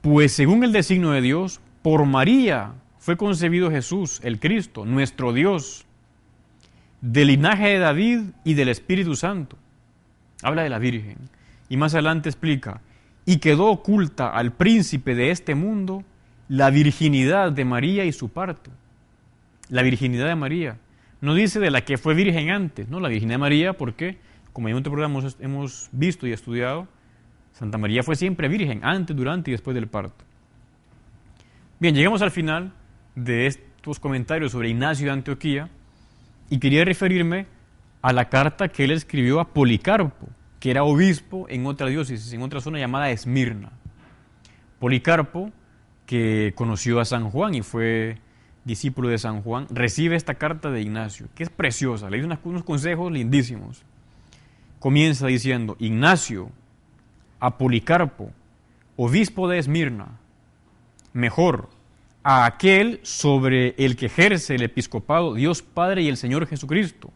Pues según el designio de Dios, por María fue concebido Jesús, el Cristo, nuestro Dios, del linaje de David y del Espíritu Santo. Habla de la Virgen. Y más adelante explica, y quedó oculta al príncipe de este mundo la virginidad de María y su parto. La virginidad de María. No dice de la que fue virgen antes, ¿no? La virginidad de María, porque, como en otro programa hemos visto y estudiado, Santa María fue siempre virgen, antes, durante y después del parto. Bien, llegamos al final de estos comentarios sobre Ignacio de Antioquía y quería referirme a la carta que él escribió a Policarpo, que era obispo en otra diócesis, en otra zona llamada Esmirna. Policarpo, que conoció a San Juan y fue discípulo de San Juan, recibe esta carta de Ignacio, que es preciosa, le dice unos consejos lindísimos. Comienza diciendo, Ignacio, a Policarpo, obispo de Esmirna, mejor, a aquel sobre el que ejerce el episcopado Dios Padre y el Señor Jesucristo,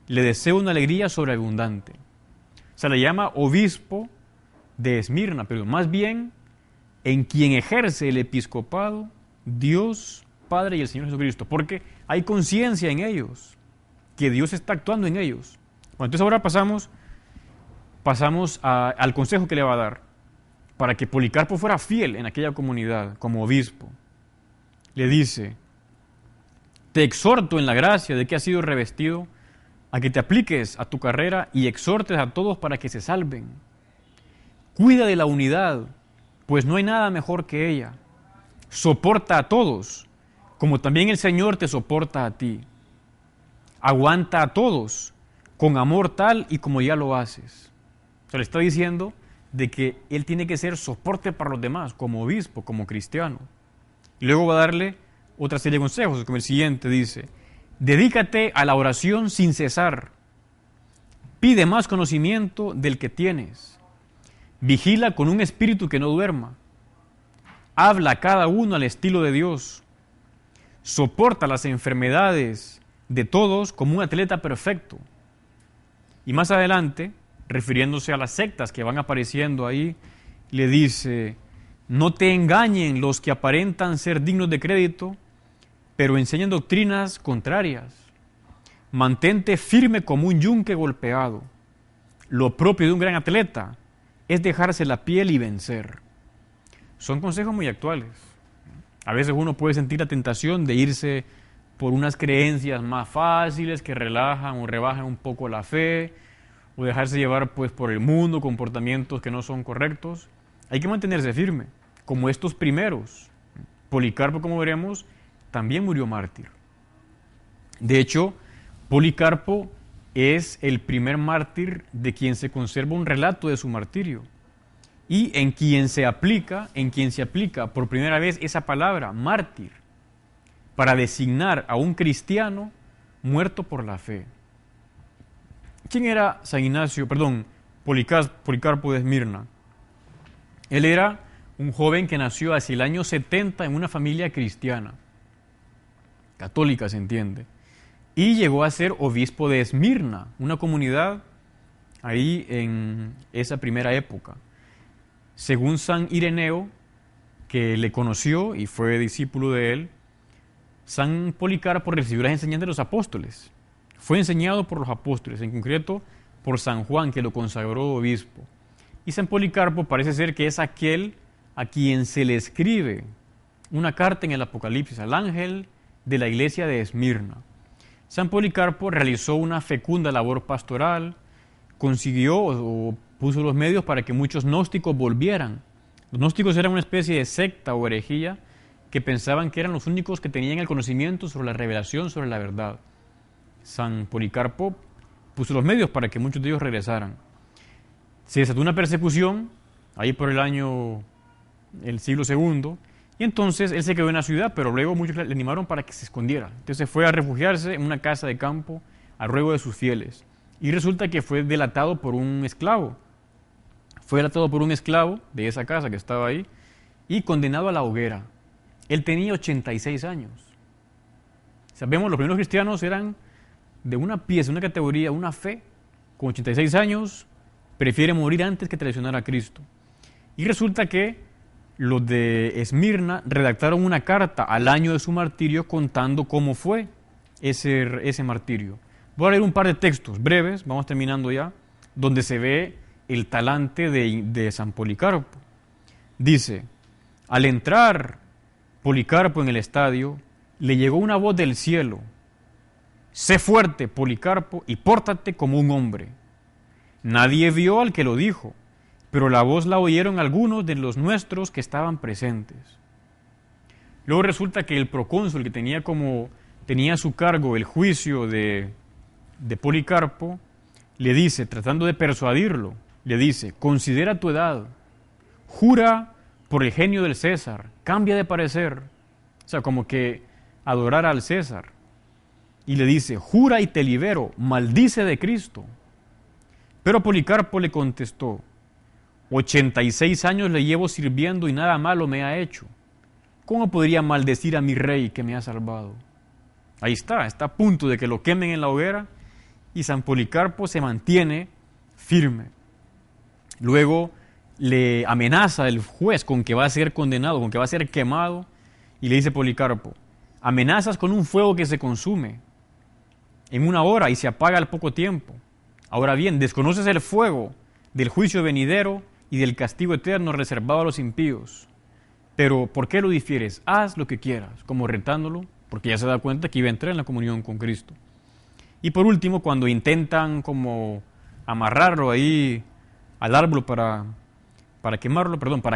le deseo una alegría sobreabundante. Se le llama obispo de Esmirna, pero más bien en quien ejerce el episcopado Dios Padre y el Señor Jesucristo, porque hay conciencia en ellos, que Dios está actuando en ellos. Bueno, entonces ahora pasamos al consejo que le va a dar, para que Policarpo fuera fiel en aquella comunidad como obispo. Le dice, te exhorto en la gracia de que has sido revestido, a que te apliques a tu carrera y exhortes a todos para que se salven. Cuida de la unidad, pues no hay nada mejor que ella. Soporta a todos, como también el Señor te soporta a ti. Aguanta a todos, con amor tal y como ya lo haces. O sea, le está diciendo de que él tiene que ser soporte para los demás, como obispo, como cristiano. Y luego va a darle otra serie de consejos, como el siguiente dice, dedícate a la oración sin cesar. Pide más conocimiento del que tienes. Vigila con un espíritu que no duerma. Habla cada uno al estilo de Dios. Soporta las enfermedades de todos como un atleta perfecto. Y más adelante, refiriéndose a las sectas que van apareciendo ahí, le dice, no te engañen los que aparentan ser dignos de crédito, pero enseñan doctrinas contrarias. Mantente firme como un yunque golpeado. Lo propio de un gran atleta es dejarse la piel y vencer. Son consejos muy actuales. A veces uno puede sentir la tentación de irse por unas creencias más fáciles que relajan o rebajan un poco la fe, o dejarse llevar pues por el mundo, comportamientos que no son correctos. Hay que mantenerse firme, como estos primeros. Policarpo, como veremos, también murió mártir. De hecho, Policarpo es el primer mártir de quien se conserva un relato de su martirio y en quien se aplica por primera vez esa palabra, mártir, para designar a un cristiano muerto por la fe. ¿Quién era Policarpo de Esmirna? Él era un joven que nació hacia el año 70 en una familia cristiana, católica se entiende, y llegó a ser obispo de Esmirna, una comunidad ahí en esa primera época. Según San Ireneo, que le conoció y fue discípulo de él, San Policarpo recibió las enseñanzas de los apóstoles. Fue enseñado por los apóstoles, en concreto por San Juan, que lo consagró obispo. Y San Policarpo parece ser que es aquel a quien se le escribe una carta en el Apocalipsis, al ángel de la iglesia de Esmirna. San Policarpo realizó una fecunda labor pastoral, consiguió o puso los medios para que muchos gnósticos volvieran. Los gnósticos eran una especie de secta o herejía que pensaban que eran los únicos que tenían el conocimiento sobre la revelación, sobre la verdad. San Policarpo puso los medios para que muchos de ellos regresaran. Se desató una persecución, ahí por el siglo II, y entonces él se quedó en la ciudad, pero luego muchos le animaron para que se escondiera. Entonces fue a refugiarse en una casa de campo a ruego de sus fieles. Y resulta que fue delatado por un esclavo. Fue delatado por un esclavo de esa casa que estaba ahí y condenado a la hoguera. Él tenía 86 años. Sabemos, los primeros cristianos eran de una pieza, una categoría, una fe. Con 86 años prefiere morir antes que traicionar a Cristo. Y resulta que los de Esmirna redactaron una carta al año de su martirio contando cómo fue ese martirio. Voy a leer un par de textos breves, vamos terminando ya, donde se ve el talante de San Policarpo. Dice: al entrar Policarpo en el estadio, le llegó una voz del cielo: sé fuerte, Policarpo, y pórtate como un hombre. Nadie vio al que lo dijo, pero la voz la oyeron algunos de los nuestros que estaban presentes. Luego resulta que el procónsul que tenía a su cargo el juicio de Policarpo, le dice, tratando de persuadirlo, le dice: considera tu edad, jura por el genio del César, cambia de parecer. O sea, como que adorar al César. Y le dice: jura y te libero, maldice de Cristo. Pero Policarpo le contestó: 86 años le llevo sirviendo y nada malo me ha hecho. ¿Cómo podría maldecir a mi rey que me ha salvado? Ahí está a punto de que lo quemen en la hoguera y San Policarpo se mantiene firme. Luego le amenaza el juez con que va a ser condenado, con que va a ser quemado, y le dice Policarpo: amenazas con un fuego que se consume en 1 hora y se apaga al poco tiempo. Ahora bien, desconoces el fuego del juicio venidero y del castigo eterno reservado a los impíos. Pero, ¿por qué lo difieres? Haz lo que quieras, como retándolo, porque ya se da cuenta que iba a entrar en la comunión con Cristo. Y por último, cuando intentan como amarrarlo ahí al árbol para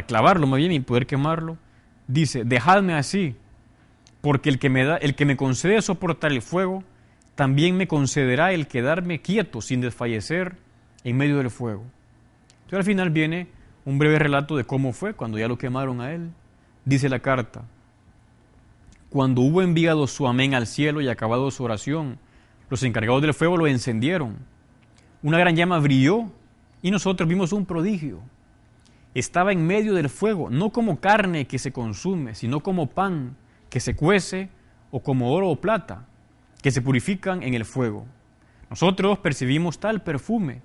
clavarlo más bien y poder quemarlo, dice: dejadme así, porque el que me concede soportar el fuego, también me concederá el quedarme quieto sin desfallecer en medio del fuego. Entonces al final viene un breve relato de cómo fue cuando ya lo quemaron a él. Dice la carta: cuando hubo enviado su amén al cielo y acabado su oración, los encargados del fuego lo encendieron. Una gran llama brilló y nosotros vimos un prodigio. Estaba en medio del fuego, no como carne que se consume, sino como pan que se cuece, o como oro o plata, que se purifican en el fuego. Nosotros percibimos tal perfume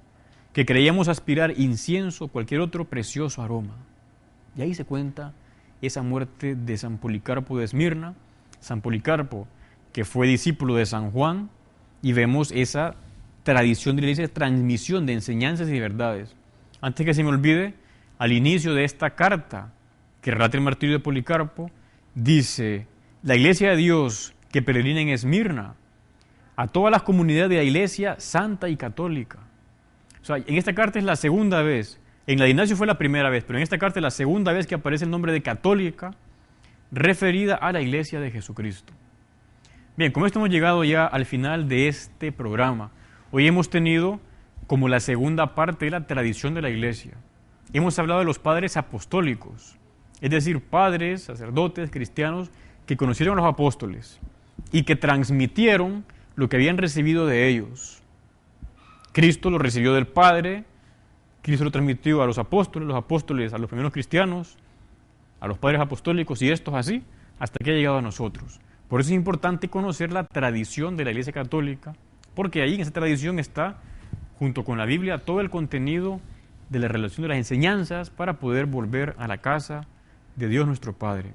que creíamos aspirar incienso o cualquier otro precioso aroma. Y ahí se cuenta esa muerte de San Policarpo de Esmirna, San Policarpo que fue discípulo de San Juan, y vemos esa tradición de la iglesia, transmisión de enseñanzas y verdades. Antes que se me olvide, al inicio de esta carta que relata el martirio de Policarpo, dice: la iglesia de Dios que peregrina en Esmirna, a todas las comunidades de la iglesia santa y católica. O sea, en esta carta es la segunda vez, en la de Ignacio fue la primera vez, pero en esta carta es la segunda vez que aparece el nombre de católica referida a la iglesia de Jesucristo. Bien, con esto hemos llegado ya al final de este programa. Hoy hemos tenido como la segunda parte de la tradición de la iglesia. Hemos hablado de los padres apostólicos, es decir, padres, sacerdotes, cristianos que conocieron a los apóstoles y que transmitieron lo que habían recibido de ellos. Cristo lo recibió del Padre, Cristo lo transmitió a los apóstoles a los primeros cristianos, a los padres apostólicos, y estos así, hasta que ha llegado a nosotros. Por eso es importante conocer la tradición de la Iglesia Católica, porque ahí en esa tradición está, junto con la Biblia, todo el contenido de la relación de las enseñanzas para poder volver a la casa de Dios nuestro Padre.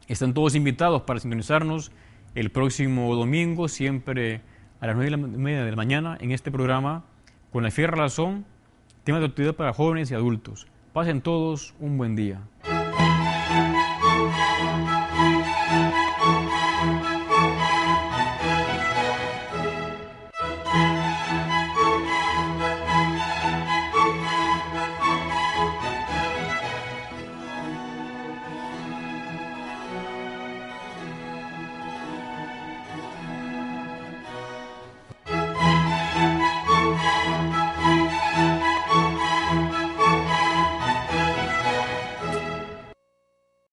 Están todos invitados para sintonizarnos el próximo domingo, siempre a las 9:30 de la mañana, en este programa, Con la Fiel Razón, tema de autoridad para jóvenes y adultos. Pasen todos un buen día.